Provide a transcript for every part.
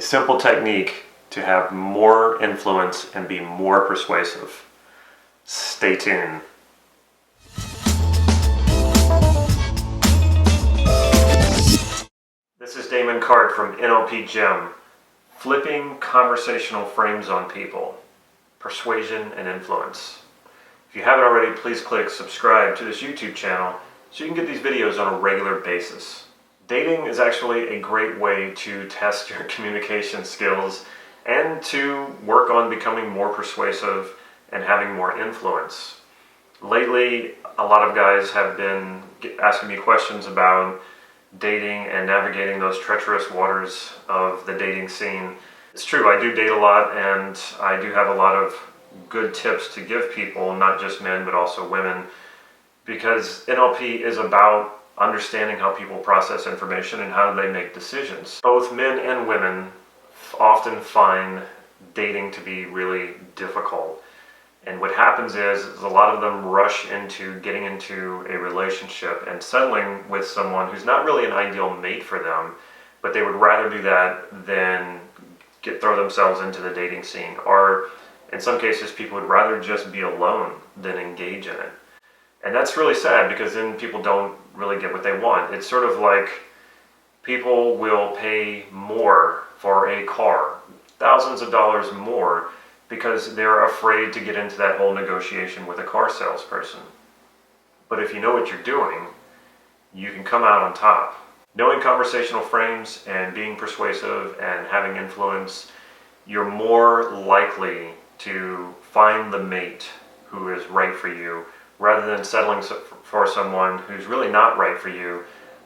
A simple technique to have more influence and be more persuasive. Stay tuned. This is Damon Cart from NLP Gym. Flipping conversational frames on people. Persuasion and influence. If you haven't already, please click subscribe to this YouTube channel so you can get these videos on a regular basis. Dating is actually a great way to test your communication skills and to work on becoming more persuasive and having more influence. Lately, a lot of guys have been asking me questions about dating and navigating those treacherous waters of the dating scene. It's true, I do date a lot, and I do have a lot of good tips to give people, not just men but also women, because NLP is about understanding how people process information and how they make decisions. Both men and women often find dating to be really difficult. And what happens is a lot of them rush into getting into a relationship and settling with someone who's not really an ideal mate for them, but they would rather do that than throw themselves into the dating scene. Or in some cases, people would rather just be alone than engage in it. And that's really sad, because then people don't really get what they want. It's sort of like people will pay more for a car, thousands of dollars more, because they're afraid to get into that whole negotiation with a car salesperson. But if you know what you're doing, you can come out on top. Knowing conversational frames and being persuasive and having influence, you're more likely to find the mate who is right for you, rather than settling for someone who's really not right for you,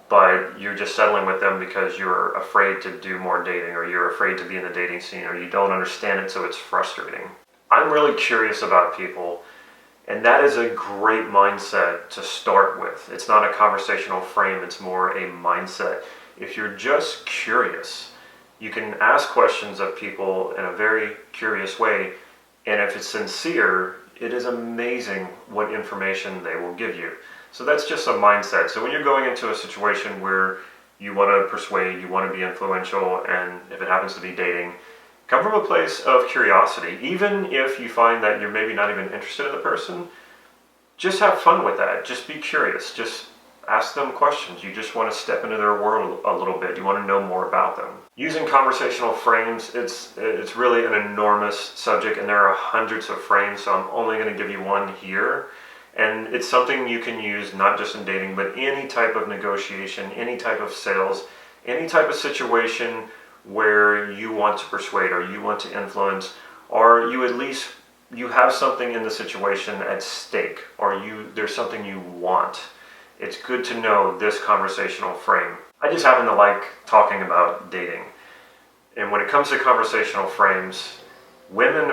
but you're just settling with them because you're afraid to do more dating, or you're afraid to be in the dating scene, or you don't understand it, so it's frustrating. I'm really curious about people, and that is a great mindset to start with. It's not a conversational frame, it's more a mindset. If you're just curious, you can ask questions of people in a very curious way, and if it's sincere, it is amazing what information they will give you. So that's just a mindset. So when you're going into a situation where you want to persuade, you want to be influential, and if it happens to be dating, come from a place of curiosity. Even if you find that you're maybe not even interested in the person, just have fun with that. Just be curious. Just ask them questions. You just want to step into their world a little bit. You want to know more about them. Using conversational frames, it's really an enormous subject, and there are hundreds of frames, so I'm only going to give you one here. And it's something you can use not just in dating, but any type of negotiation, any type of sales, any type of situation where you want to persuade, or you want to influence, or you have something in the situation at stake, or there's something you want. It's good to know this conversational frame. I just happen to like talking about dating. And when it comes to conversational frames, women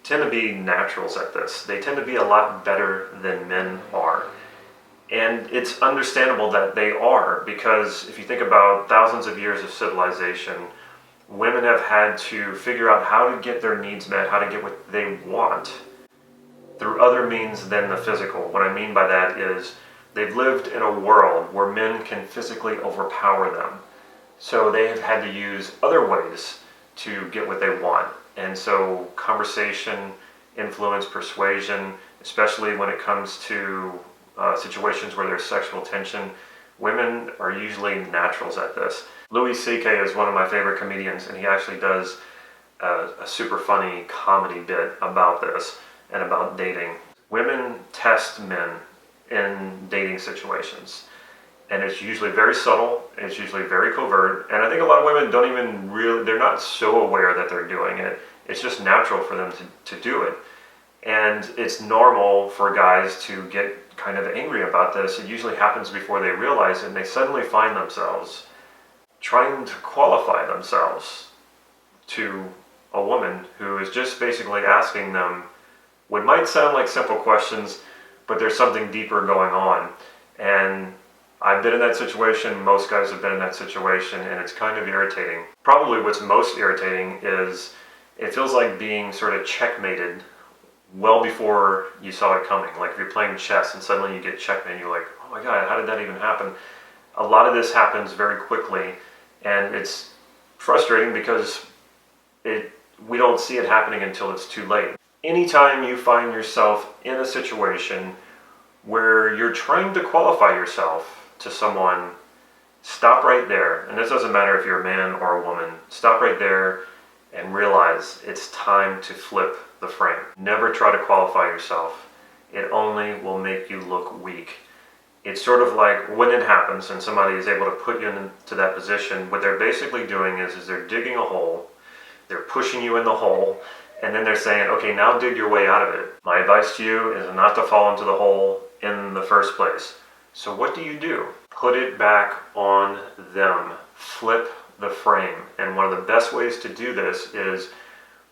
tend to be naturals at this. They tend to be a lot better than men are. And it's understandable that they are, because if you think about thousands of years of civilization, women have had to figure out how to get their needs met, how to get what they want through other means than the physical. What I mean by that is they've lived in a world where men can physically overpower them. So they have had to use other ways to get what they want. And so conversation, influence, persuasion, especially when it comes to situations where there's sexual tension, women are usually naturals at this. Louis C.K. is one of my favorite comedians, and he actually does a super funny comedy bit about this and about dating. Women test men in dating situations, and it's usually very subtle, it's usually very covert, and I think a lot of women don't even they're not so aware that they're doing it. It's just natural for them to do it. And it's normal for guys to get kind of angry about this. It usually happens before they realize it, and they suddenly find themselves trying to qualify themselves to a woman who is just basically asking them what might sound like simple questions, but there's something deeper going on. And I've been in that situation, most guys have been in that situation, and it's kind of irritating. Probably what's most irritating is it feels like being sort of checkmated well before you saw it coming. Like if you're playing chess and suddenly you get checkmated, you're like, oh my God, how did that even happen? A lot of this happens very quickly, and it's frustrating because we don't see it happening until it's too late. Anytime you find yourself in a situation where you're trying to qualify yourself to someone, stop right there. And this doesn't matter if you're a man or a woman. Stop right there and realize it's time to flip the frame. Never try to qualify yourself. It only will make you look weak. It's sort of like when it happens and somebody is able to put you into that position, what they're basically doing is they're digging a hole, they're pushing you in the hole, and then they're saying, okay, now dig your way out of it. My advice to you is not to fall into the hole in the first place. So what do? Put it back on them. Flip the frame. And one of the best ways to do this is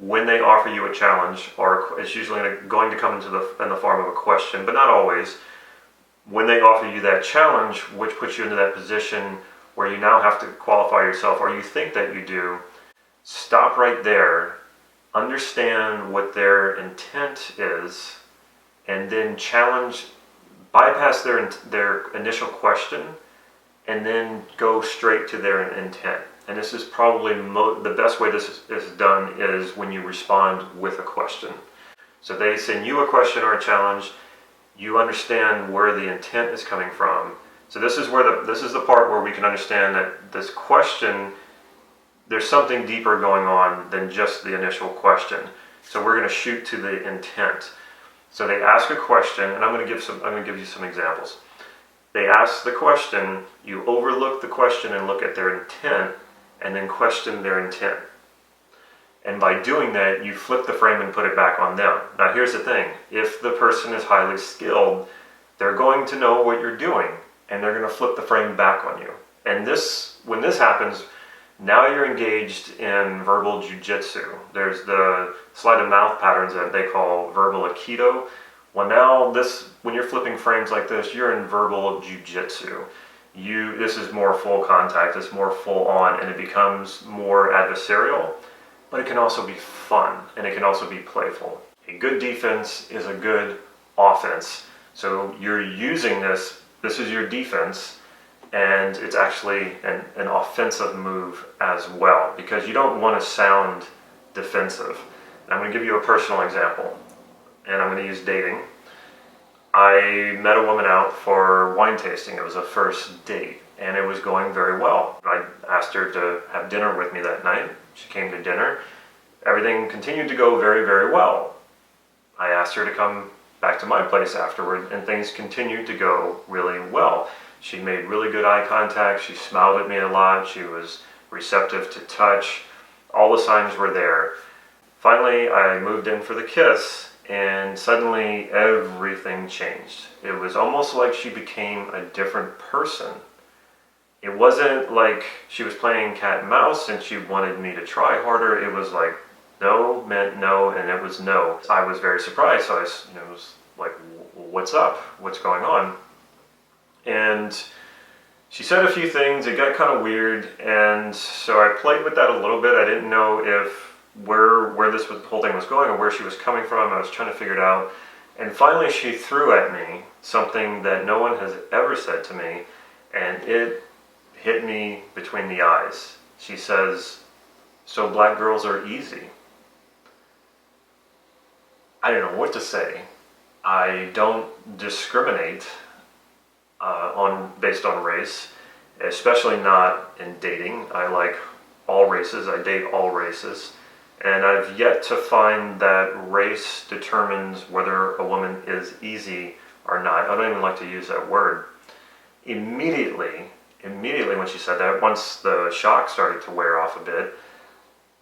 when they offer you a challenge, or it's usually going to come in the form of a question, but not always. When they offer you that challenge, which puts you into that position where you now have to qualify yourself, or you think that you do, stop right there, understand what their intent is, and then bypass their initial question, and then go straight to their intent. And this is probably the best way this is done is when you respond with a question. So they send you a question or a challenge, you understand where the intent is coming from. So this is the part where we can understand that this question, there's something deeper going on than just the initial question. So we're going to shoot to the intent. So they ask a question, and I'm going to give you some examples. They ask the question, you overlook the question and look at their intent, and then question their intent. And by doing that, you flip the frame and put it back on them. Now here's the thing, if the person is highly skilled, they're going to know what you're doing, and they're going to flip the frame back on you. And when this happens, now you're engaged in verbal jujitsu. There's the sleight of mouth patterns that they call verbal aikido. Well, now when you're flipping frames like this, you're in verbal jujitsu. This is more full contact, it's more full on, and it becomes more adversarial, but it can also be fun, and it can also be playful. A good defense is a good offense. So you're using this is your defense, and it's actually an offensive move as well, because you don't want to sound defensive. And I'm going to give you a personal example, and I'm going to use dating. I met a woman out for wine tasting. It was a first date, and it was going very well. I asked her to have dinner with me that night. She came to dinner. Everything continued to go very, very well. I asked her to come back to my place afterward, and things continued to go really well. She made really good eye contact. She smiled at me a lot. She was receptive to touch. All the signs were there. Finally, I moved in for the kiss, and suddenly everything changed. It was almost like she became a different person. It wasn't like she was playing cat and mouse and she wanted me to try harder. It was like no meant no, and it was no. I was very surprised. So I was like, what's up? What's going on? And she said a few things. It got kind of weird, and so I played with that a little bit. I didn't know where this whole thing was going or where she was coming from. I was trying to figure it out. And finally she threw at me something that no one has ever said to me, and it hit me between the eyes. She says, "So black girls are easy." I don't know what to say. I don't discriminate based on race, especially not in dating. I like all races. I date all races. And I've yet to find that race determines whether a woman is easy or not. I don't even like to use that word. Immediately when she said that, once the shock started to wear off a bit,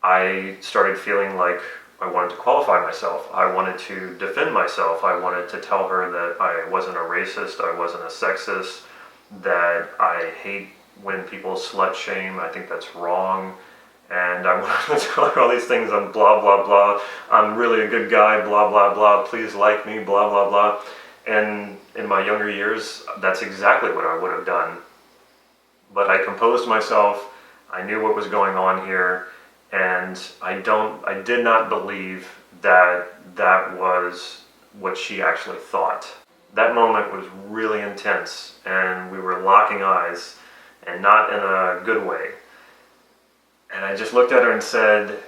I started feeling like I wanted to qualify myself. I wanted to defend myself. I wanted to tell her that I wasn't a racist, I wasn't a sexist, that I hate when people slut shame. I think that's wrong. And I wanted to tell her all these things on blah, blah, blah. I'm really a good guy, blah, blah, blah. Please like me, blah, blah, blah. And in my younger years, that's exactly what I would have done. But I composed myself. I knew what was going on here. And I did not believe that was what she actually thought. That moment was really intense, and we were locking eyes, and not in a good way. And I just looked at her and said,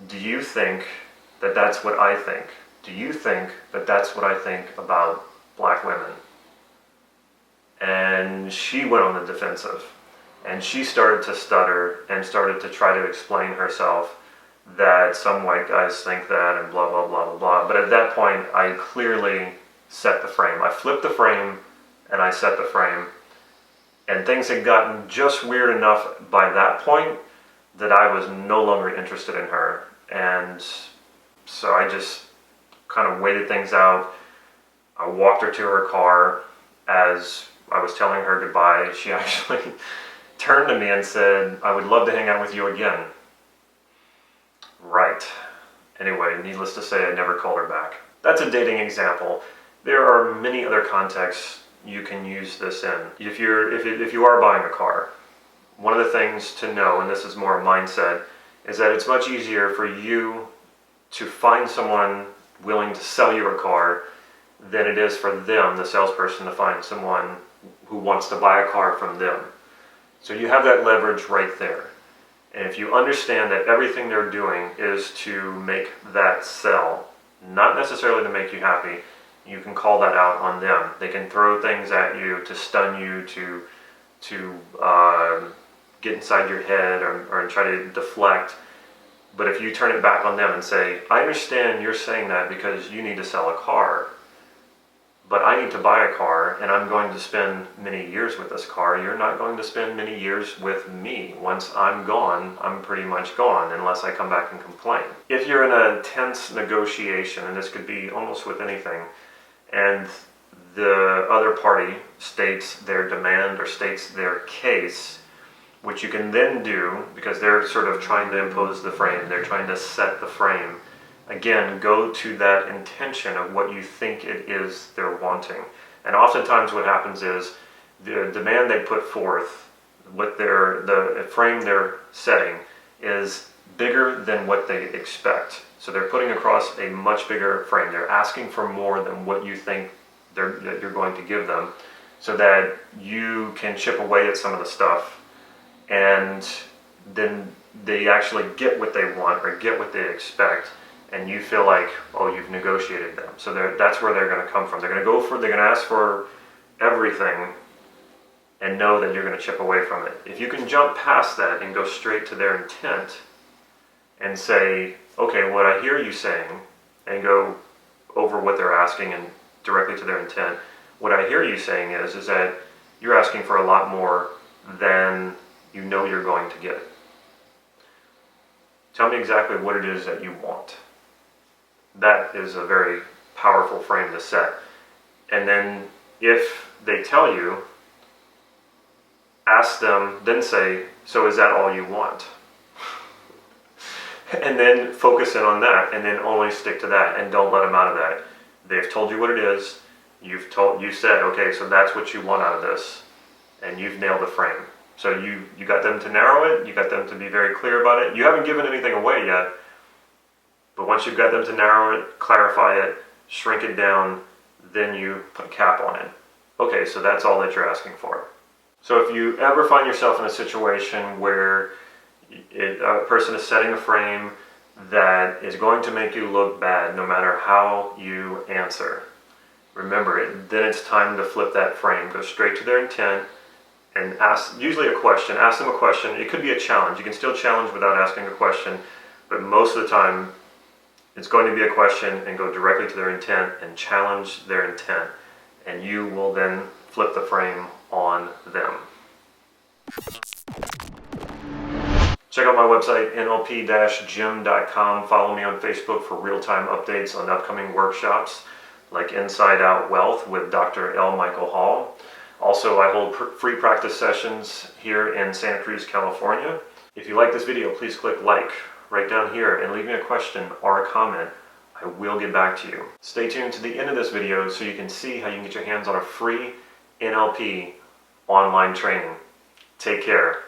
do you think that that's what I think? Do you think that that's what I think about black women? And she went on the defensive. And she started to stutter and started to try to explain herself that some white guys think that and blah, blah, blah, blah, blah. But at that point, I clearly set the frame. I flipped the frame and I set the frame. And things had gotten just weird enough by that point that I was no longer interested in her. And so I just kind of waited things out. I walked her to her car. As I was telling her goodbye, she actually turned to me and said, I would love to hang out with you again. Right. Anyway, needless to say, I never called her back. That's a dating example. There are many other contexts you can use this in. If you are buying a car, one of the things to know, and this is more mindset, is that it's much easier for you to find someone willing to sell you a car than it is for them, the salesperson, to find someone who wants to buy a car from them. So you have that leverage right there. And if you understand that everything they're doing is to make that sell, not necessarily to make you happy, you can call that out on them. They can throw things at you to stun you, to get inside your head or try to deflect. But if you turn it back on them and say, I understand you're saying that because you need to sell a car, but I need to buy a car and I'm going to spend many years with this car. You're not going to spend many years with me. Once I'm gone, I'm pretty much gone unless I come back and complain. If you're in a tense negotiation, and this could be almost with anything, and the other party states their demand or states their case, which you can then do because they're sort of trying to impose the frame, they're trying to set the frame. Again, go to that intention of what you think it is they're wanting. And oftentimes what happens is the demand they put forth, the frame they're setting is bigger than what they expect. So they're putting across a much bigger frame. They're asking for more than what you think that you're going to give them so that you can chip away at some of the stuff and then they actually get what they want or get what they expect. And you feel like, oh, you've negotiated them. So that's where they're going to come from. They're going to ask for everything and know that you're going to chip away from it. If you can jump past that and go straight to their intent and say, okay, what I hear you saying, and go over what they're asking and directly to their intent, what I hear you saying is that you're asking for a lot more than you know you're going to get. Tell me exactly what it is that you want. That is a very powerful frame to set. And then if they tell you, ask them, then say, so is that all you want? And then focus in on that and then only stick to that and don't let them out of that. They've told you what it is. You said, okay, so that's what you want out of this. And you've nailed the frame. So you got them to narrow it. You got them to be very clear about it. You haven't given anything away yet. But once you've got them to narrow it, clarify it, shrink it down, then you put a cap on it. Okay, so that's all that you're asking for. So if you ever find yourself in a situation where a person is setting a frame that is going to make you look bad no matter how you answer, remember it. Then it's time to flip that frame. Go straight to their intent and ask usually a question. Ask them a question. It could be a challenge. You can still challenge without asking a question, but most of the time it's going to be a question and go directly to their intent and challenge their intent. And you will then flip the frame on them. Check out my website, nlp-gym.com. Follow me on Facebook for real-time updates on upcoming workshops like Inside Out Wealth with Dr. L. Michael Hall. Also, I hold free practice sessions here in Santa Cruz, California. If you like this video, please click like right down here and leave me a question or a comment. I will get back to you. Stay tuned to the end of this video so you can see how you can get your hands on a free NLP online training. Take care.